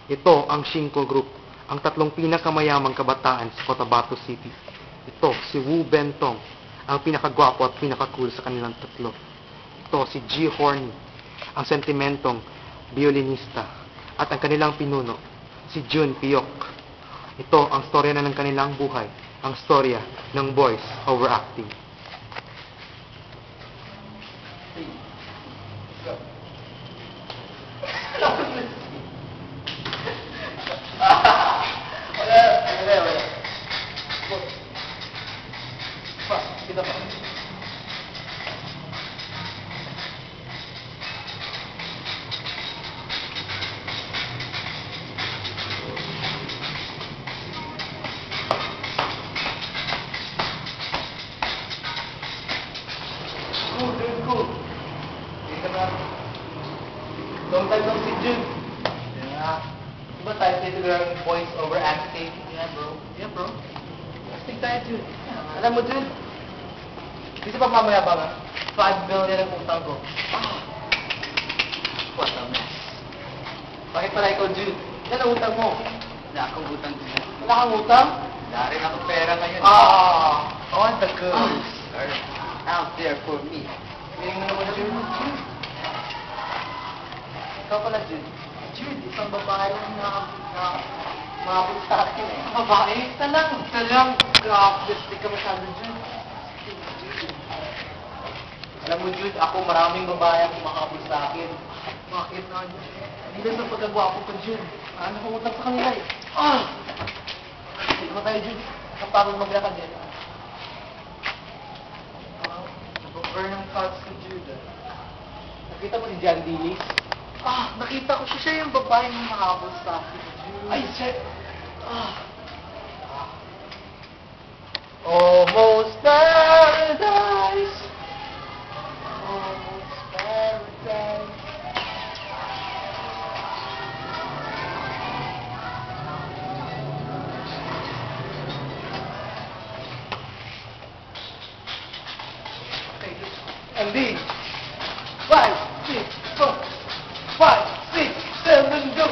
Ito ang Shinko Group, ang tatlong pinakamayamang kabataan sa Cotabato City. Ito si Wu Bentong, ang pinakagwapo at pinakacool sa kanilang tatlo. Ito si G. Horny, ang sentimentong violinista, at ang kanilang pinuno, si Jun Piyok. Ito ang storya na ng kanilang buhay, ang storya ng boys overacting. Kita pa. Cool. Kita na. Long time no see, Jun. Yeah. Diba tayo sa Instagram voice over acting? Yeah, bro. Yeah, bro. Acting tayo, Jun. Alam mo, Jun? Di sa pagmamayabang, 5 billion ang utang ko. Ah! What a mess. Bakit pala ikaw, Jude? Yan ang utang mo. Wala akong utang, Jude. Wala kang utang? Wala rin akong pera ngayon. Ah! All the girls are out there for me. Feeling mo naman, Jude? Jude? Ikaw pala, Jude. Jude, isang babae lang na mabot sa akin eh. Babae? Talang. Grabe, di ka masyado, Jude. Alam mo, Jude, ako maraming babae ang kumakapit sa akin. Bakit na, Jude? Hindi lang sa pagkagwapo ko, Jude. Nakangutang sa kanila eh. Ah! Hindi ba tayo, Jude? Kapagod maglakad yan. Nag-over ng thoughts ko, Jude. Nakita mo si John Dillis? Ah! Nakita ko siya yung babae yung makapit sa akin, Jude. Ay, shit! Ah! Almost paradise. Almost paradise. Okay, and these 5, 6, 4, 5, 6, 7, go.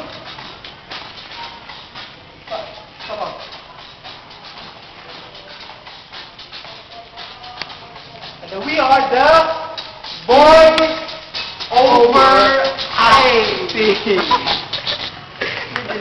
Come on. And we are the boys over acting.